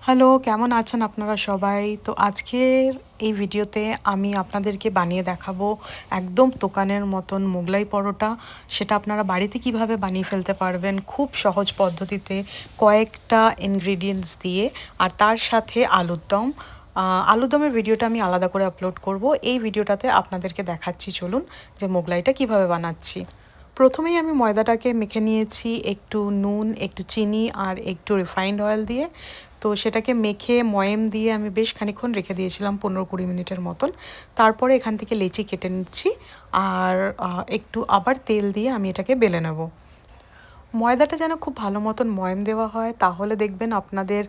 Hello, কেমন আছেন আপনারা সবাই? তো আজকের এই ভিডিওতে আমি আপনাদেরকে বানিয়ে দেখাবো একদম দোকানের মতন মোগলাই পরোটা। সেটা আপনারা বাড়িতে কিভাবে বানিয়ে ফেলতে পারবেন খুব সহজ পদ্ধতিতে, কয়েকটা ইনগ্রিডিয়েন্টস দিয়ে, আর তার সাথে আলুর দম। আলুর দমের ভিডিওটা আমি আলাদা করে আপলোড করব। এই ভিডিওটাতে আপনাদেরকে দেখাচ্ছি, চলুন, যে মোগলাইটা কিভাবে বানাচ্ছি। প্রথমেই আমি ময়দাটাকে মেখে নিয়েছি একটু নুন, একটু চিনি আর একটু রিফাইন্ড অয়েল দিয়ে। তো সেটাকে মেখে ময়েম দিয়ে আমি বেশ খানিকক্ষণ রেখে দিয়েছিলাম, 15-20 মিনিটের মতন। তারপরে এখান থেকে লেচি কেটে নিচ্ছি আর একটু আবার তেল দিয়ে আমি এটাকে বেলে নেব। ময়দাটা যেন খুব ভালো মতন ময়েম দেওয়া হয়, তাহলে দেখবেন আপনাদের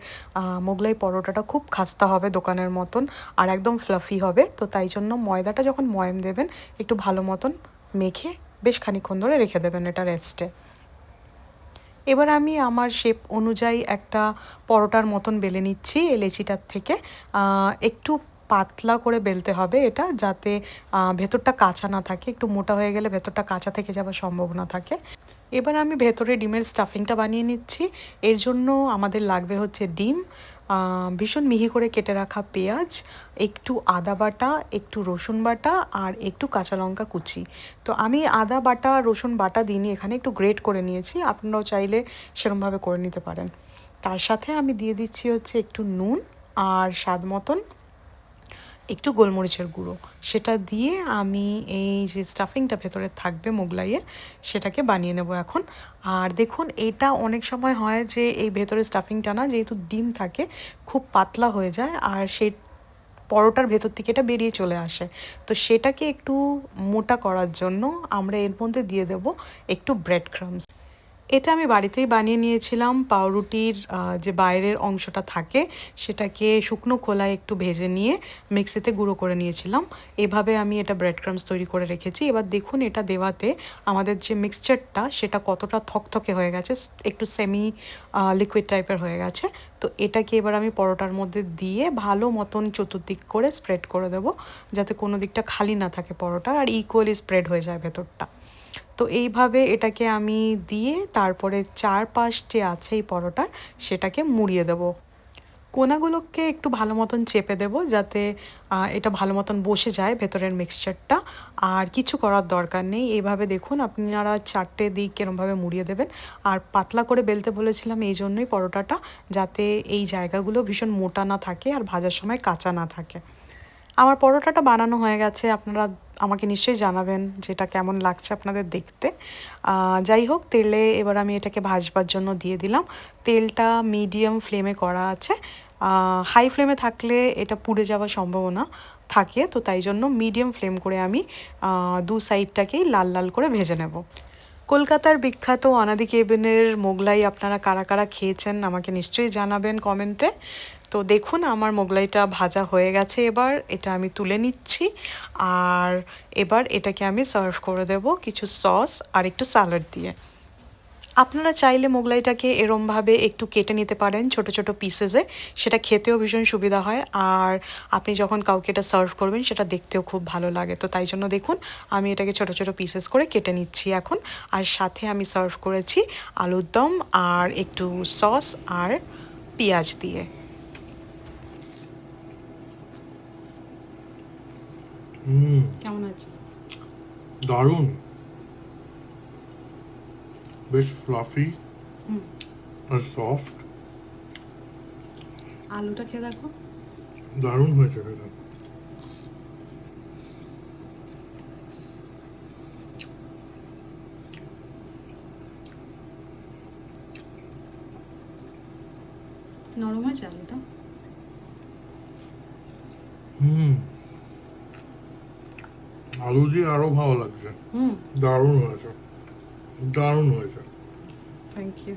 মোগলাই পরোটাটা খুব খাস্তা হবে দোকানের মতন, আর একদম ফ্লাফি হবে। তো তাই জন্য ময়দাটা যখন ময়েম দেবেন একটু ভালো মতন মেখে বেশ খানিকক্ষণ ধরে রেখে দেবেন এটা রেস্টে। এবার আমি আমার শেপ অনুযায়ী একটা পরোটার মতন বেলে নিচ্ছি এই লেচিটার থেকে। একটু পাতলা করে বেলতে হবে এটা, যাতে ভেতরটা কাঁচা না থাকে। একটু মোটা হয়ে গেলে ভেতরটা কাঁচা থেকে যাওয়ার সম্ভাবনা থাকে। এবার আমি ভেতরে ডিমের স্টাফিংটা বানিয়ে নিচ্ছি। এর জন্য আমাদের লাগবে হচ্ছে ডিম, ভীষণ মিহি করে কেটে রাখা পেঁয়াজ, একটু আদা বাটা, একটু রসুন বাটা আর একটু কাঁচা লঙ্কা কুচি। তো আমি আদা বাটা রসুন বাটা দিইনি, এখানে একটু গ্রেট করে নিয়েছি, আপনারাও চাইলে সেরকমভাবে করে নিতে পারেন। তার সাথে আমি দিয়ে দিচ্ছি হচ্ছে একটু নুন আর স্বাদ মতন একটু গোলমরিচের গুঁড়ো। সেটা দিয়ে আমি এই যে স্টাফিংটা ভেতরে থাকবে মোগলাইয়ের, সেটাকে বানিয়ে নেব এখন। আর দেখুন, এটা অনেক সময় হয় যে এই ভেতরে স্টাফিংটা না, যেহেতু ডিম থাকে, খুব পাতলা হয়ে যায় আর সেই পরোটার ভেতর থেকে এটা বেরিয়ে চলে আসে। তো সেটাকে একটু মোটা করার জন্য আমরা এর মধ্যে দিয়ে দেব একটু ব্রেড ক্রাম্বস। এটা আমি বাড়িতেই বানিয়ে নিয়েছিলাম। পাউরুটির যে বাইরের অংশটা থাকে সেটাকে শুকনো খোলায় একটু ভেজে নিয়ে মিক্সিতে গুঁড়ো করে নিয়েছিলাম। এভাবে আমি এটা ব্রেড ক্রাম্বস তৈরি করে রেখেছি। এবার দেখুন, এটা দেওয়াতে আমাদের যে মিক্সচারটা সেটা কতটা থকথকে হয়ে গেছে, একটু সেমি লিকুইড টাইপের হয়ে গেছে। তো এটাকে এবার আমি পরোটার মধ্যে দিয়ে ভালো মতন চতুর্দিক করে স্প্রেড করে দেবো, যাতে কোনো দিকটা খালি না থাকে পরোটার, আর ইকুয়ালি স্প্রেড হয়ে যায় ভেতরটা। তো এইভাবে এটাকে আমি দিয়ে তারপরে চারপাশ যে আছে এই পরোটার সেটাকে মুড়িয়ে দেব। কোনাগুলোকে একটু ভালো মতন চেপে দেব, যাতে এটা ভালো মতন বসে যায় ভেতরের মিক্সচারটা। আর কিছু করার দরকার নেই। এইভাবে দেখুন, আপনারা চারটে দিক এরমভাবে মুড়িয়ে দেবেন। আর পাতলা করে বেলতে বলেছিলাম এই জন্যই পরোটাটা, যাতে এই জায়গাগুলো ভীষণ মোটা না থাকে আর ভাজার সময় কাঁচা না থাকে। আমার পরোটাটা বানানো হয়ে গেছে, আপনারা আমাকে নিশ্চয়ই জানাবেন যেটা কেমন লাগছে আপনাদের দেখতে। যাই হোক, তেলে এবার আমি এটাকে ভাজবার জন্য দিয়ে দিলাম। তেলটা মিডিয়াম ফ্লেমে করা আছে। হাই ফ্লেমে থাকলে এটা পুড়ে যাওয়ার সম্ভাবনা থাকে, তো তাই জন্য মিডিয়াম ফ্লেম করে আমি দু সাইডটাকেই লাল লাল করে ভেজে নেব। কলকাতার বিখ্যাত অনাদি কেবিনের মোগলাই আপনারা কারা কারা খেয়েছেন আমাকে নিশ্চয়ই জানাবেন কমেন্টে। তো দেখুন, আমার মোগলাইটা ভাজা হয়ে গেছে। এবার এটা আমি তুলে নিচ্ছি আর এবার এটাকে আমি সার্ভ করে দেব কিছু সস আর একটু স্যালাড দিয়ে। আপনারা চাইলে মোগলাইটাকে এরমভাবে একটু কেটে নিতে পারেন ছোট ছোট পিসেসে, সেটা খেতেও ভীষণ সুবিধা হয়, আর আপনি যখন কাউকে এটা সার্ভ করবেন সেটা দেখতেও খুব ভালো লাগে। তো তাই জন্য দেখুন, আমি এটাকে ছোট ছোট পিসেস করে কেটে নিচ্ছি এখন। আর সাথে আমি সার্ভ করেছি আলুর দম আর একটু সস আর পেঁয়াজ দিয়ে। কেমন আছে? দারুণ, বেশ ফ্লাফি আর সফট। আলুটা খেয়ে দেখো। দারুণ হয়েছে এটা। নরম হয়েছে আলুটা। আলু দিয়ে আরো ভালো লাগছে। দারুণ হয়েছে, দারুণ হয়েছে। Thank you.